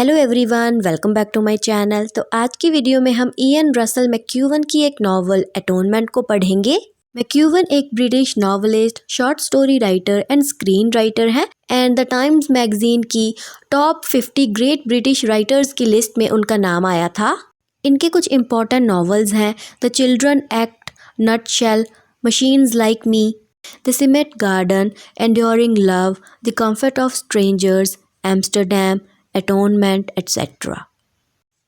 Hello everyone, welcome back to my channel. तो आज की वीडियो में हम इयन रसल मैक्यूवन की एक नॉवल एटोनमेंट को पढ़ेंगे। मैक्यूवन एक British novelist, short story writer and screen writer है एंड द टाइम्स मैगजीन की टॉप 50 ग्रेट ब्रिटिश राइटर्स की लिस्ट में उनका नाम आया था। इनके कुछ इम्पॉर्टेंट नॉवेल्स हैं The Children Act, Nutshell, Machines Like Me, The Cement Garden, Enduring Love, The Comfort of Strangers, Amsterdam, Atonement etcetera.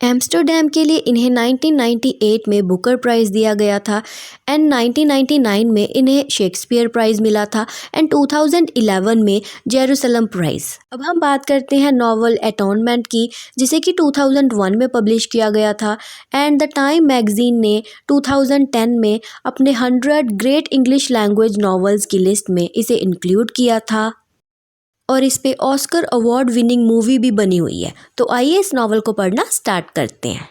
Amsterdam के लिए इन्हें 1998 में बुकर प्राइज़ दिया गया था एंड 1999 में इन्हें शेक्सपियर प्राइज़ मिला था एंड 2011 में जेरूसलम प्राइज़। अब हम बात करते हैं नॉवल एटोनमेंट की, जिसे कि 2001 में पब्लिश किया गया था एंड द टाइम मैगजीन ने 2010 में अपने 100 ग्रेट इंग्लिश लैंग्वेज नॉवेल्स की लिस्ट में इसे इंक्लूड किया था और इस पे ऑस्कर अवार्ड विनिंग मूवी भी बनी हुई है। तो आइए इस नावल को पढ़ना स्टार्ट करते हैं।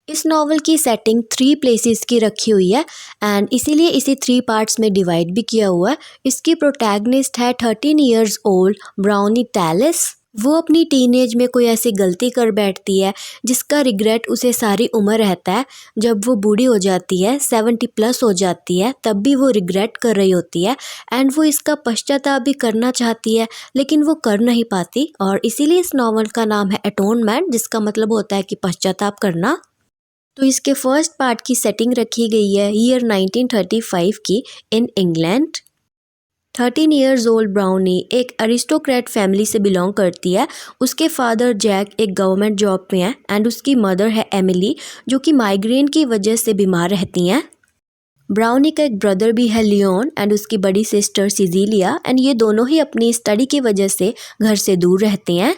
इस नावल की सेटिंग 3 प्लेसेस की रखी हुई है एंड इसीलिए इसे 3 पार्ट्स में डिवाइड भी किया हुआ है। इसकी प्रोटैगनिस्ट है 13 इयर्स ओल्ड ब्राउनी टैलिस। वो अपनी टीनेज में कोई ऐसी गलती कर बैठती है जिसका रिग्रेट उसे सारी उम्र रहता है। जब वो बूढ़ी हो जाती है, 70 प्लस हो जाती है, तब भी वो रिग्रेट कर रही होती है एंड वो इसका पश्चाताप भी करना चाहती है लेकिन वो कर नहीं पाती और इसीलिए इस नावल का नाम है एटोनमेंट, जिसका मतलब होता है कि पश्चाताप करना। तो इसके फर्स्ट पार्ट की सेटिंग रखी गई है ईयर 1935 की in England. 13 years old brownie एक अरिस्टोक्रेट फैमिली से बिलोंग करती है। उसके फादर जैक एक गवर्नमेंट जॉब में है एंड उसकी मदर है एमिली, जो कि माइग्रेन की वजह से बीमार रहती हैं। ब्राउनी का एक ब्रदर भी है लियोन एंड उसकी बड़ी सिस्टर सिजिलिया एंड ये दोनों ही अपनी स्टडी की वजह से घर से दूर रहते हैं।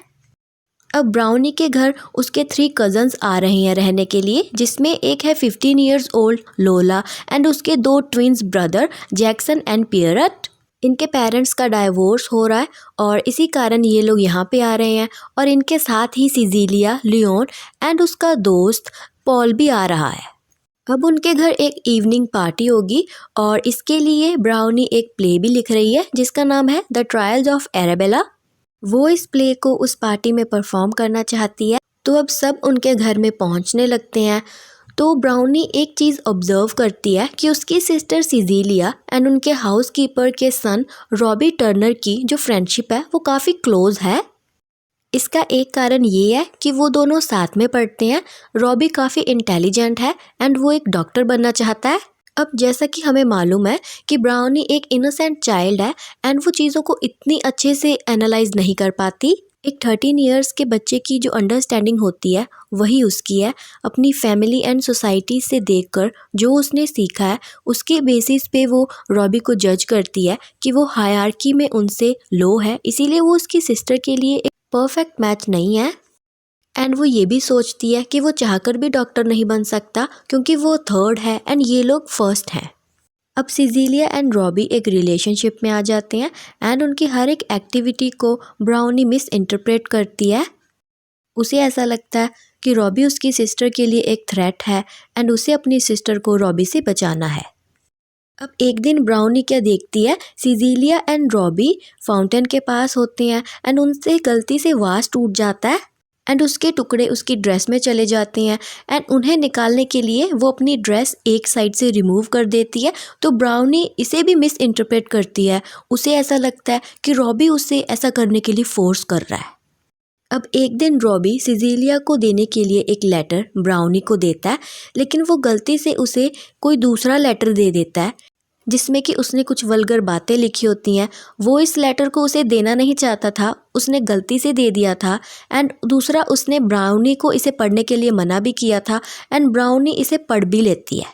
अब ब्राउनी के घर उसके 3 कज़न्स आ रहे हैं रहने के लिए, जिसमें एक है 15 इयर्स ओल्ड लोला एंड उसके 2 ट्विंस ब्रदर जैक्सन एंड पियरट। इनके पेरेंट्स का डाइवोर्स हो रहा है और इसी कारण ये लोग यहाँ पे आ रहे हैं और इनके साथ ही सिजिलिया, लियोन एंड उसका दोस्त पॉल भी आ रहा है। अब उनके घर एक इवनिंग पार्टी होगी और इसके लिए ब्राउनी एक प्ले भी लिख रही है जिसका नाम है द ट्रायल्स ऑफ एराबेला। वो इस प्ले को उस पार्टी में परफॉर्म करना चाहती है। तो अब सब उनके घर में पहुंचने लगते हैं। तो ब्राउनी एक चीज़ ऑब्जर्व करती है कि उसकी सिस्टर सिजिलिया एंड उनके हाउसकीपर के सन रॉबी टर्नर की जो फ्रेंडशिप है वो काफ़ी क्लोज है। इसका एक कारण ये है कि वो दोनों साथ में पढ़ते हैं। रॉबी काफ़ी इंटेलिजेंट है एंड वो एक डॉक्टर बनना चाहता है। अब जैसा कि हमें मालूम है कि ब्राउनी एक इनोसेंट चाइल्ड है एंड वो चीज़ों को इतनी अच्छे से एनालाइज नहीं कर पाती। एक 13 इयर्स के बच्चे की जो अंडरस्टैंडिंग होती है वही उसकी है। अपनी फैमिली एंड सोसाइटी से देखकर जो उसने सीखा है उसके बेसिस पे वो रॉबी को जज करती है कि वो हायरार्की में उनसे लो है, इसीलिए वो उसकी सिस्टर के लिए एक परफेक्ट मैच नहीं है। एंड वो ये भी सोचती है कि वो चाहकर भी डॉक्टर नहीं बन सकता क्योंकि वो थर्ड है एंड ये लोग फर्स्ट हैं। अब सिजिलिया एंड रॉबी एक रिलेशनशिप में आ जाते हैं एंड उनकी हर एक एक्टिविटी को ब्राउनी मिस इंटरप्रेट करती है। उसे ऐसा लगता है कि रॉबी उसकी सिस्टर के लिए एक थ्रेट है एंड उसे अपनी सिस्टर को रॉबी से बचाना है। अब एक दिन ब्राउनी क्या देखती है, सिजिलिया एंड रॉबी फाउंटेन के पास होते हैं एंड उनसे गलती से वास टूट जाता है एंड उसके टुकड़े उसकी ड्रेस में चले जाते हैं एंड उन्हें निकालने के लिए वो अपनी ड्रेस एक साइड से रिमूव कर देती है। तो ब्राउनी इसे भी मिस इंटरप्रेट करती है। उसे ऐसा लगता है कि रॉबी उसे ऐसा करने के लिए फोर्स कर रहा है। अब एक दिन रॉबी सिजिलिया को देने के लिए एक लेटर ब्राउनी को देता है लेकिन वो गलती से उसे कोई दूसरा लेटर दे देता है जिसमें कि उसने कुछ वल्गर बातें लिखी होती हैं। वो इस लेटर को उसे देना नहीं चाहता था, उसने गलती से दे दिया था एंड दूसरा उसने ब्राउनी को इसे पढ़ने के लिए मना भी किया था एंड ब्राउनी इसे पढ़ भी लेती है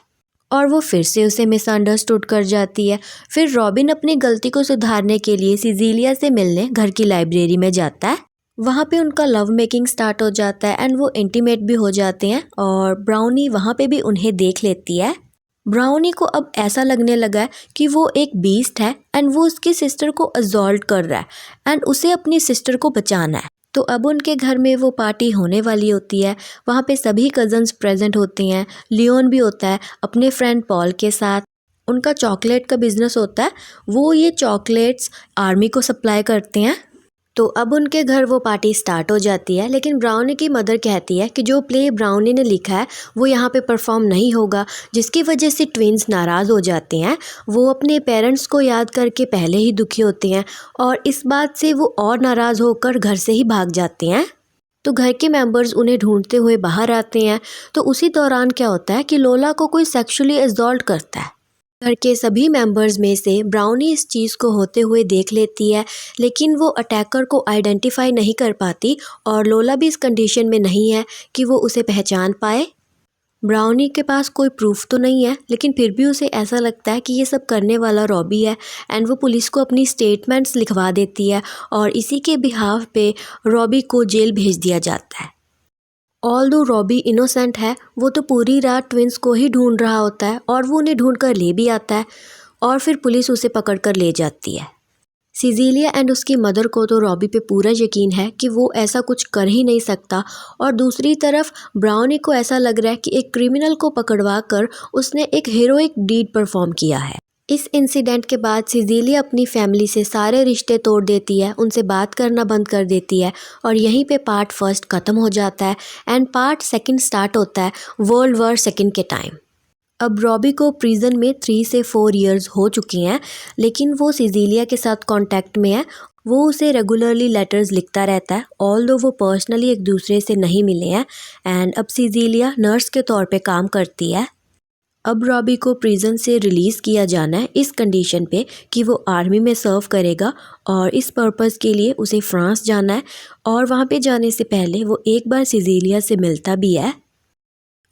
और वो फिर से उसे मिसअंडरस्टूड कर जाती है। फिर रॉबिन अपनी गलती को सुधारने के लिए सिजिलिया से मिलने घर की लाइब्रेरी में जाता है। वहाँ पे उनका लव मेकिंग स्टार्ट हो जाता है एंड वो इंटीमेट भी हो जाते हैं और ब्राउनी वहाँ पे भी उन्हें देख लेती है। ब्राउनी को अब ऐसा लगने लगा है कि वो एक बीस्ट है एंड वो उसकी सिस्टर को असॉल्ट कर रहा है एंड उसे अपनी सिस्टर को बचाना है। तो अब उनके घर में वो पार्टी होने वाली होती है। वहाँ पे सभी कज़न्स प्रेजेंट होते हैं। लियोन भी होता है अपने फ्रेंड पॉल के साथ। उनका चॉकलेट का बिजनेस होता है, वो ये चॉकलेट्स आर्मी को सप्लाई करते हैं। तो अब उनके घर वो पार्टी स्टार्ट हो जाती है, लेकिन ब्राउनी की मदर कहती है कि जो प्ले ब्राउनी ने लिखा है वो यहाँ पे परफॉर्म नहीं होगा, जिसकी वजह से ट्विंस नाराज़ हो जाते हैं। वो अपने पेरेंट्स को याद करके पहले ही दुखी होते हैं और इस बात से वो और नाराज़ होकर घर से ही भाग जाते हैं। तो घर के मेंबर्स उन्हें ढूंढते हुए बाहर आते हैं। तो उसी दौरान क्या होता है कि लोला को कोई सेक्सुअली असॉल्ट करता है। घर के सभी मेंबर्स में से ब्राउनी इस चीज़ को होते हुए देख लेती है, लेकिन वो अटैकर को आइडेंटिफाई नहीं कर पाती और लोला भी इस कंडीशन में नहीं है कि वो उसे पहचान पाए। ब्राउनी के पास कोई प्रूफ तो नहीं है, लेकिन फिर भी उसे ऐसा लगता है कि ये सब करने वाला रॉबी है एंड वो पुलिस को अपनी स्टेटमेंट्स लिखवा देती है और इसी के बिहाफ पे रॉबी को जेल भेज दिया जाता है। ऑल्दो रॉबी इनोसेंट है, वो तो पूरी रात ट्विंस को ही ढूंढ रहा होता है और वो उन्हें ढूंढ कर ले भी आता है और फिर पुलिस उसे पकड़ कर ले जाती है। सिजिलिया एंड उसकी मदर को तो रॉबी पे पूरा यकीन है कि वो ऐसा कुछ कर ही नहीं सकता और दूसरी तरफ ब्राउनी को ऐसा लग रहा है कि एक क्रिमिनल को पकड़वा कर उसने एक हीरोइक डीड परफॉर्म किया है। इस इंसिडेंट के बाद सिजिलिया अपनी फैमिली से सारे रिश्ते तोड़ देती है, उनसे बात करना बंद कर देती है और यहीं पे पार्ट फर्स्ट ख़त्म हो जाता है एंड पार्ट सेकंड स्टार्ट होता है वर्ल्ड वॉर सेकंड के टाइम। अब रॉबी को प्रिजन में 3 से 4 इयर्स हो चुकी हैं, लेकिन वो सिजिलिया के साथ कांटेक्ट में है। वो उसे रेगुलरली लेटर्स लिखता रहता है, ऑल्दो वो पर्सनली एक दूसरे से नहीं मिले हैं एंड अब सिजिलिया नर्स के तौर पे काम करती है। अब रॉबी को प्रिजन से रिलीज़ किया जाना है इस कंडीशन पे कि वो आर्मी में सर्व करेगा और इस पर्पज़ के लिए उसे फ्रांस जाना है और वहाँ पे जाने से पहले वो एक बार सिजिलिया से मिलता भी है।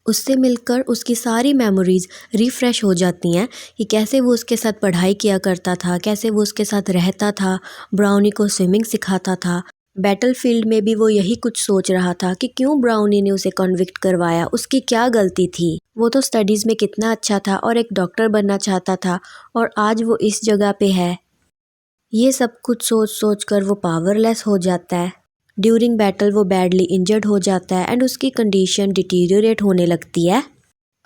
उससे मिलकर उसकी सारी मेमोरीज़ रिफ़्रेश हो जाती हैं कि कैसे वो उसके साथ पढ़ाई किया करता था, कैसे वो उसके साथ रहता था, ब्राउनी को स्विमिंग सिखाता था। बैटलफील्ड में भी वो यही कुछ सोच रहा था कि क्यों ब्राउनी ने उसे कन्विक्ट करवाया, उसकी क्या गलती थी। वो तो स्टडीज़ में कितना अच्छा था और एक डॉक्टर बनना चाहता था और आज वो इस जगह पे है। ये सब कुछ सोच सोच कर वो पावरलेस हो जाता है। ड्यूरिंग बैटल वो बैडली इंजर्ड हो जाता है एंड उसकी कंडीशन डिटीरियोरेट होने लगती है।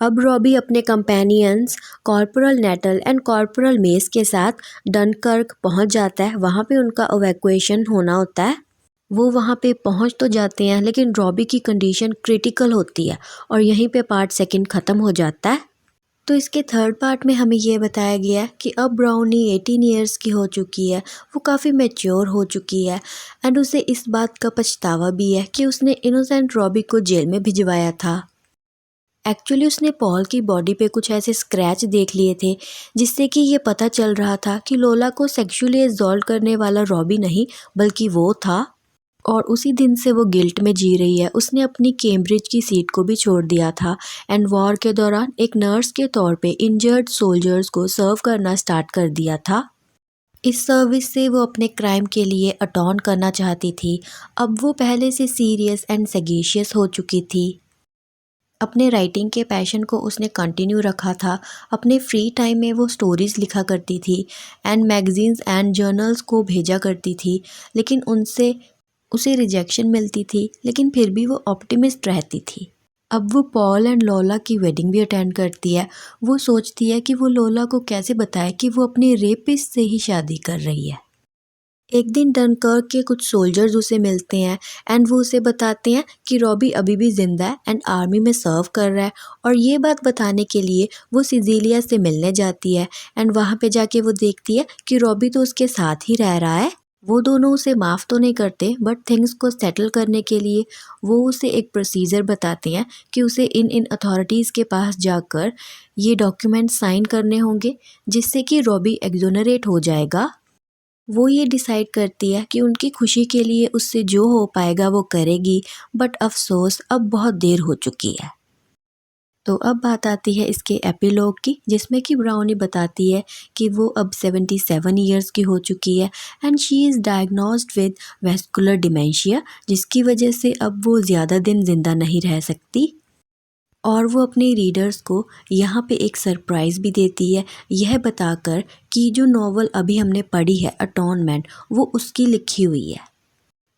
अब रॉबी अपने companions corporal Nettle and corporal Mace के साथ डनकर्क पहुंच जाता है। वहाँ पे उनका इवैक्यूएशन होना होता है। वो वहाँ पे पहुँच तो जाते हैं, लेकिन रॉबी की कंडीशन क्रिटिकल होती है और यहीं पे पार्ट सेकंड ख़त्म हो जाता है। तो इसके थर्ड पार्ट में हमें ये बताया गया है कि अब ब्राउनी 18 ईयर्स की हो चुकी है, वो काफ़ी मैच्योर हो चुकी है एंड उसे इस बात का पछतावा भी है कि उसने इनोसेंट रॉबी को जेल में भिजवाया था। एक्चुअली उसने पॉल की बॉडी पे कुछ ऐसे स्क्रैच देख लिए थे जिससे कि ये पता चल रहा था कि लोला को सेक्सुअली असॉल्ट करने वाला रॉबी नहीं बल्कि वो था और उसी दिन से वो गिल्ट में जी रही है। उसने अपनी कैम्ब्रिज की सीट को भी छोड़ दिया था एंड वॉर के दौरान एक नर्स के तौर पे इंजर्ड सोल्जर्स को सर्व करना स्टार्ट कर दिया था। इस सर्विस से वो अपने क्राइम के लिए अटॉन करना चाहती थी। अब वो पहले से सीरियस एंड सेगेशियस हो चुकी थी। अपने राइटिंग के पैशन को उसने कंटिन्यू रखा था। अपने फ्री टाइम में वो स्टोरीज़ लिखा करती थी एंड मैगजीन्स एंड जर्नल्स को भेजा करती थी, लेकिन उनसे उसे रिजेक्शन मिलती थी, लेकिन फिर भी वो ऑप्टिमिस्ट रहती थी। अब वो पॉल एंड लोला की वेडिंग भी अटेंड करती है। वो सोचती है कि वो लोला को कैसे बताए कि वो अपने रेपिस्ट से ही शादी कर रही है। एक दिन डनकर्क के कुछ सोल्जर्स उसे मिलते हैं एंड वो उसे बताते हैं कि रॉबी अभी भी ज़िंदा है एंड आर्मी में सर्व कर रहा है और ये बात बताने के लिए वो सिजिलिया से मिलने जाती है एंड वहाँ पे जाके वो देखती है कि रॉबी तो उसके साथ ही रह रहा है। वो दोनों उसे माफ़ तो नहीं करते, बट थिंग्स को सेटल करने के लिए वो उसे एक प्रोसीजर बताते हैं कि उसे इन अथॉरिटीज़ के पास जाकर ये डॉक्यूमेंट साइन करने होंगे जिससे कि रॉबी एक्सोनरेट हो जाएगा। वो ये डिसाइड करती है कि उनकी खुशी के लिए उससे जो हो पाएगा वो करेगी, बट अफसोस अब बहुत देर हो चुकी है। तो अब बात आती है इसके एपिलॉग की, जिसमें कि ब्राउनी बताती है कि वो अब 77 ईयर्स की हो चुकी है and she is diagnosed with vascular dementia, जिसकी वजह से अब वो ज़्यादा दिन ज़िंदा नहीं रह सकती। और वो अपने रीडर्स को यहाँ पे एक सरप्राइज़ भी देती है, यह बताकर कि जो नॉवल अभी हमने पढ़ी है अटॉनमेंट, वो उसकी लिखी हुई है।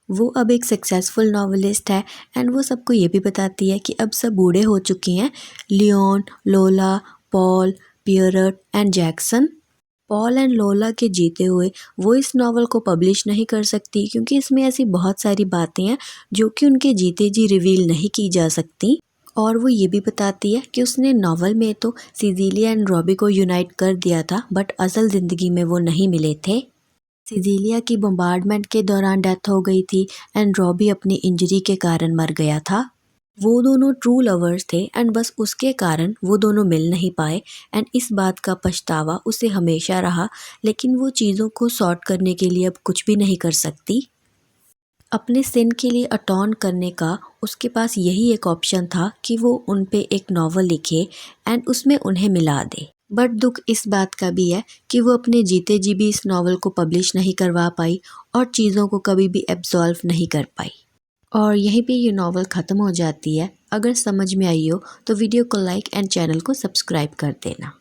वो अब एक सक्सेसफुल नॉवलिस्ट है एंड वो सबको ये भी बताती है कि अब सब बूढ़े हो चुके हैं, Leon, Lola, Paul, Pierrot and Jackson. Paul and Lola के जीते हुए वो इस नावल को पब्लिश नहीं कर सकती क्योंकि इसमें ऐसी बहुत सारी बातें हैं जो कि उनके जीते जी रिवील नहीं की जा सकती। और वो ये भी बताती है कि उसने नावल में तो सिजिलिया एंड रॉबी को यूनाइट कर दिया था बट असल ज़िंदगी में वो नहीं मिले थे। सिजिलिया की बम्बार्डमेंट के दौरान डेथ हो गई थी एंड रॉबी अपनी इंजरी के कारण मर गया था। वो दोनों ट्रू लवर्स थे एंड बस उसके कारण वो दोनों मिल नहीं पाए एंड इस बात का पछतावा उसे हमेशा रहा, लेकिन वो चीज़ों को सॉर्ट करने के लिए अब कुछ भी नहीं कर सकती। अपने सिन के लिए अटॉन करने का उसके पास यही एक ऑप्शन था कि वो उन पे एक नावल लिखे एंड उसमें उन्हें मिला दे। बट दुख इस बात का भी है कि वो अपने जीते जी भी इस नावल को पब्लिश नहीं करवा पाई और चीज़ों को कभी भी एब्जॉल्व नहीं कर पाई। और यहीं पे ये नावल ख़त्म हो जाती है। अगर समझ में आई हो तो वीडियो को लाइक एंड चैनल को सब्सक्राइब कर देना।